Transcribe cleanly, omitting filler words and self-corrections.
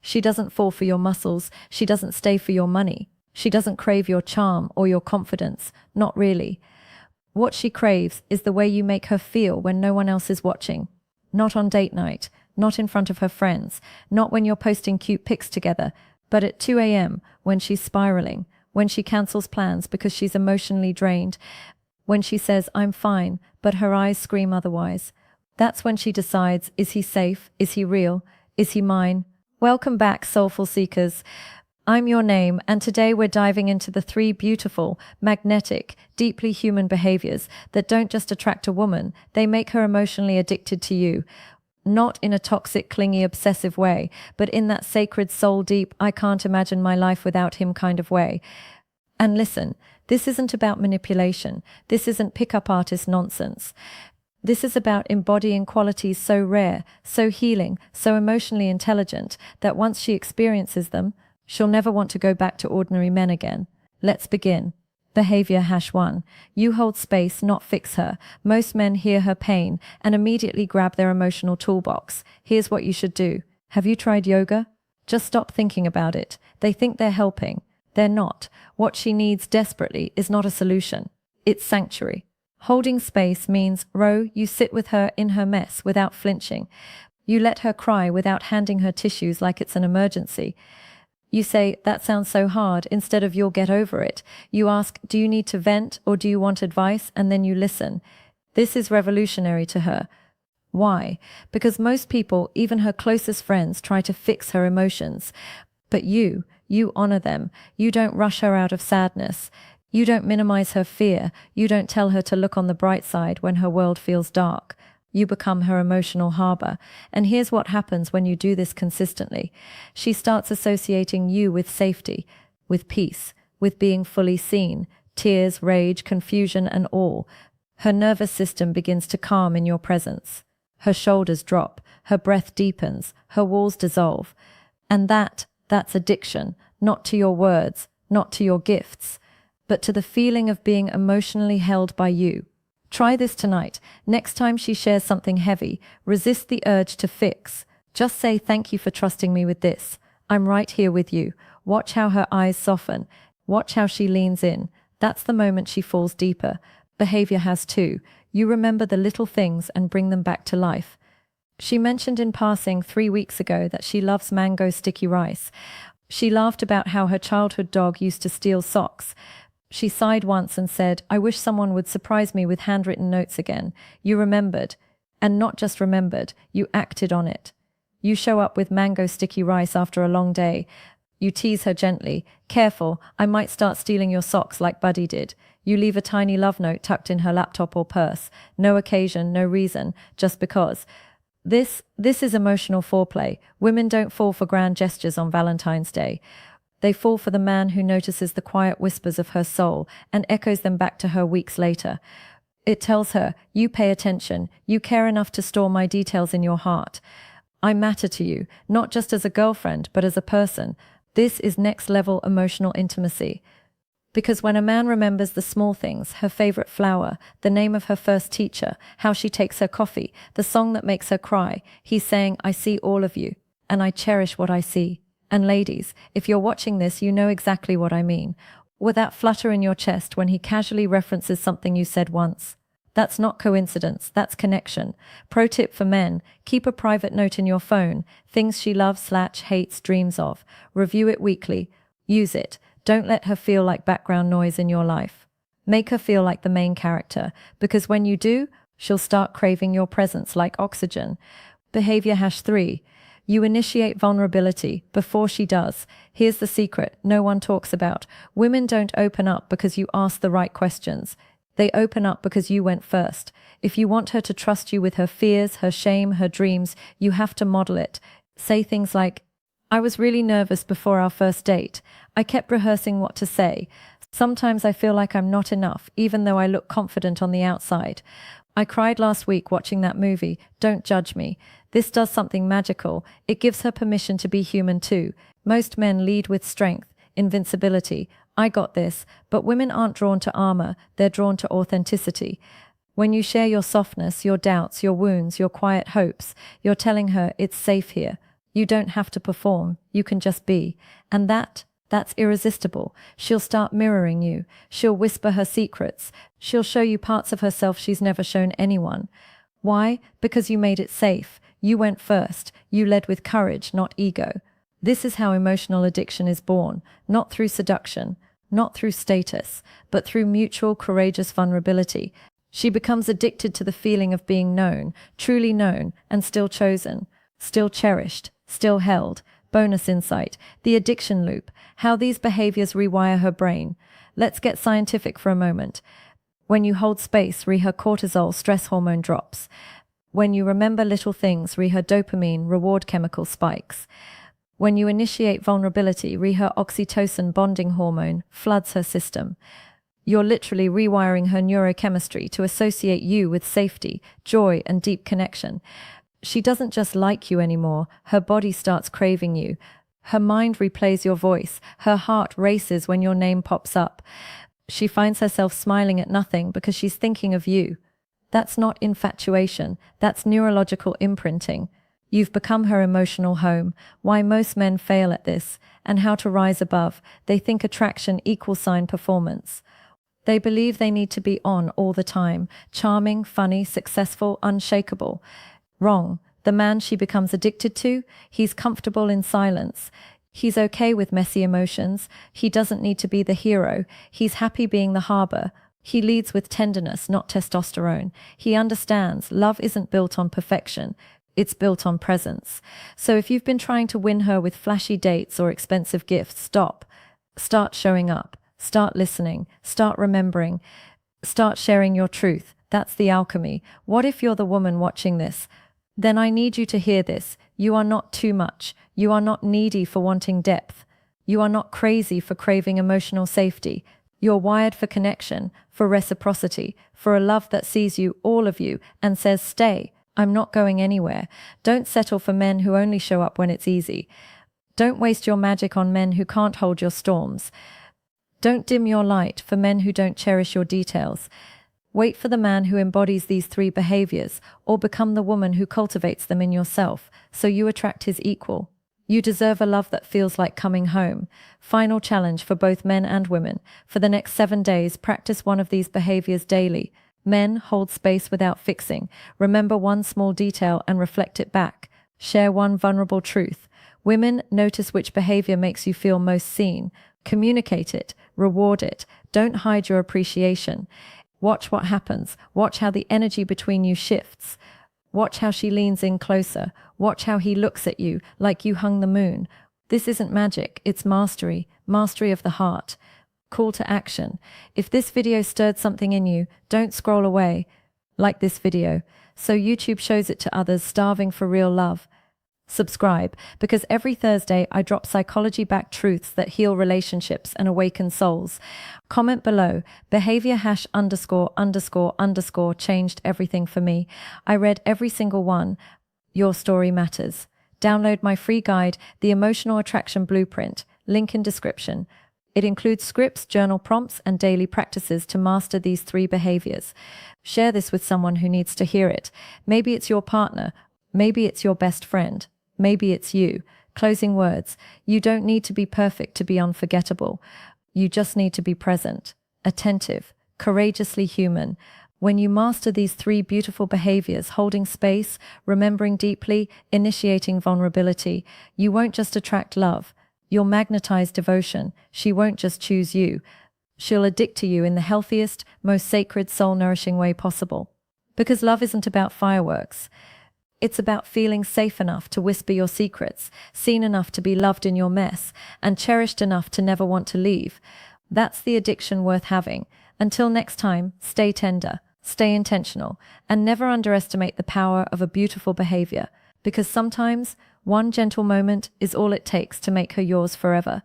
She doesn't fall for your muscles. She doesn't stay for your money. She doesn't crave your charm or your confidence. Not really. What she craves is the way you make her feel when no one else is watching. Not on date night, not in front of her friends, not when you're posting cute pics together, but at 2 a.m. when she's spiraling, when she cancels plans because she's emotionally drained, when she says, "I'm fine," but her eyes scream otherwise. That's when she decides, is he safe? Is he real? Is he mine? Welcome back, soulful seekers. I'm your name, and today we're diving into the 3 beautiful, magnetic, deeply human behaviors that don't just attract a woman, they make her emotionally addicted to you. Not in a toxic, clingy, obsessive way, but in that sacred, soul-deep, I can't imagine my life without him kind of way. And listen, this isn't about manipulation. This isn't pickup artist nonsense. This is about embodying qualities so rare, so healing, so emotionally intelligent, that once she experiences them, she'll never want to go back to ordinary men again. Let's begin. Behavior #1. You hold space, not fix her. Most men hear her pain and immediately grab their emotional toolbox. Here's what you should do. Have you tried yoga? Just stop thinking about it. They think they're helping. They're not. What she needs desperately is not a solution. It's sanctuary. Holding space means, you sit with her in her mess without flinching. You let her cry without handing her tissues like it's an emergency. You say, "That sounds so hard," instead of "You'll get over it." You ask, "Do you need to vent or do you want advice?" And then you listen. This is revolutionary to her. Why? Because most people, even her closest friends, try to fix her emotions. But you honor them. You don't rush her out of sadness. You don't minimize her fear. You don't tell her to look on the bright side when her world feels dark. You become her emotional harbor. And here's what happens when you do this consistently. She starts associating you with safety, with peace, with being fully seen, tears, rage, confusion, and all. Her nervous system begins to calm in your presence. Her shoulders drop, her breath deepens, her walls dissolve. And that's addiction, not to your words, not to your gifts, but to the feeling of being emotionally held by you. Try this tonight. Next time she shares something heavy, resist the urge to fix. Just say, "Thank you for trusting me with this. I'm right here with you." Watch how her eyes soften. Watch how she leans in. That's the moment she falls deeper. Behavior #2. You remember the little things and bring them back to life. She mentioned in passing 3 weeks ago that she loves mango sticky rice. She laughed about how her childhood dog used to steal socks. She sighed once and said, "I wish someone would surprise me with handwritten notes again." You remembered. And not just remembered, you acted on it. You show up with mango sticky rice after a long day. You tease her gently. "Careful, I might start stealing your socks like Buddy did." You leave a tiny love note tucked in her laptop or purse. No occasion, no reason, just because. This is emotional foreplay. Women don't fall for grand gestures on Valentine's Day. They fall for the man who notices the quiet whispers of her soul and echoes them back to her weeks later. It tells her, "You pay attention. You care enough to store my details in your heart. I matter to you, not just as a girlfriend, but as a person." This is next-level emotional intimacy. Because when a man remembers the small things, her favorite flower, the name of her first teacher, how she takes her coffee, the song that makes her cry, he's saying, "I see all of you, and I cherish what I see." And ladies, if you're watching this, you know exactly what I mean. With that flutter in your chest when he casually references something you said once. That's not coincidence, that's connection. Pro tip for men, keep a private note in your phone, things she loves, hates, dreams of. Review it weekly. Use it. Don't let her feel like background noise in your life. Make her feel like the main character, because when you do, she'll start craving your presence like oxygen. Behavior #3. You initiate vulnerability before she does. Here's the secret no one talks about. Women don't open up because you ask the right questions. They open up because you went first. If you want her to trust you with her fears, her shame, her dreams, you have to model it. Say things like, "I was really nervous before our first date. I kept rehearsing what to say. Sometimes I feel like I'm not enough, even though I look confident on the outside. I cried last week watching that movie. Don't judge me." This does something magical. It gives her permission to be human too. Most men lead with strength, invincibility. "I got this," but women aren't drawn to armor, they're drawn to authenticity. When you share your softness, your doubts, your wounds, your quiet hopes, you're telling her it's safe here. You don't have to perform, you can just be. And that's irresistible. She'll start mirroring you. She'll whisper her secrets. She'll show you parts of herself she's never shown anyone. Why? Because you made it safe. You went first. You led with courage, not ego. This is how emotional addiction is born, not through seduction, not through status, but through mutual courageous vulnerability. She becomes addicted to the feeling of being known, truly known, and still chosen, still cherished, still held. Bonus insight, the addiction loop, how these behaviors rewire her brain. Let's get scientific for a moment. When you hold space, her cortisol, stress hormone drops. When you remember little things, her dopamine, reward chemical spikes. When you initiate vulnerability, her oxytocin, bonding hormone, floods her system. You're literally rewiring her neurochemistry to associate you with safety, joy, and deep connection. She doesn't just like you anymore, her body starts craving you. Her mind replays your voice, her heart races when your name pops up. She finds herself smiling at nothing because she's thinking of you. That's not infatuation, that's neurological imprinting. You've become her emotional home. Why most men fail at this, and how to rise above. They think attraction equals sign performance. They believe they need to be on all the time, charming, funny, successful, unshakable. Wrong. The man she becomes addicted to, he's comfortable in silence. He's okay with messy emotions. He doesn't need to be the hero. He's happy being the harbor. He leads with tenderness, not testosterone. He understands love isn't built on perfection. It's built on presence. So if you've been trying to win her with flashy dates or expensive gifts, stop. Start showing up. Start listening. Start remembering. Start sharing your truth. That's the alchemy. What if you're the woman watching this? Then I need you to hear this. You are not too much. You are not needy for wanting depth. You are not crazy for craving emotional safety. You're wired for connection, for reciprocity, for a love that sees you, all of you, and says, stay. I'm not going anywhere. Don't settle for men who only show up when it's easy. Don't waste your magic on men who can't hold your storms. Don't dim your light for men who don't cherish your details. Wait for the man who embodies these three behaviors, or become the woman who cultivates them in yourself, so you attract his equal. You deserve a love that feels like coming home. Final challenge for both men and women. For the next 7 days, practice one of these behaviors daily. Men, hold space without fixing. Remember one small detail and reflect it back. Share one vulnerable truth. Women, notice which behavior makes you feel most seen. Communicate it. Reward it. Don't hide your appreciation. Watch what happens. Watch how the energy between you shifts. Watch how she leans in closer. Watch how he looks at you like you hung the moon. This isn't magic, it's mastery. Mastery of the heart. Call to action. If this video stirred something in you, don't scroll away. Like this video, so YouTube shows it to others starving for real love. Subscribe, because every Thursday I drop psychology-backed truths that heal relationships and awaken souls. Comment below, behavior #___ changed everything for me. I read every single one. Your story matters. Download my free guide, The Emotional Attraction Blueprint, link in description. It includes scripts, journal prompts, and daily practices to master these 3 behaviors. Share this with someone who needs to hear it. Maybe it's your partner. Maybe it's your best friend. Maybe it's you. Closing words. You don't need to be perfect to be unforgettable. You just need to be present, attentive, courageously human. When you master these 3 beautiful behaviors, holding space, remembering deeply, initiating vulnerability, you won't just attract love. You'll magnetize devotion. She won't just choose you. She'll addict to you in the healthiest, most sacred, soul-nourishing way possible. Because love isn't about fireworks. It's about feeling safe enough to whisper your secrets, seen enough to be loved in your mess, and cherished enough to never want to leave. That's the addiction worth having. Until next time, stay tender, stay intentional, and never underestimate the power of a beautiful behavior, because sometimes one gentle moment is all it takes to make her yours forever.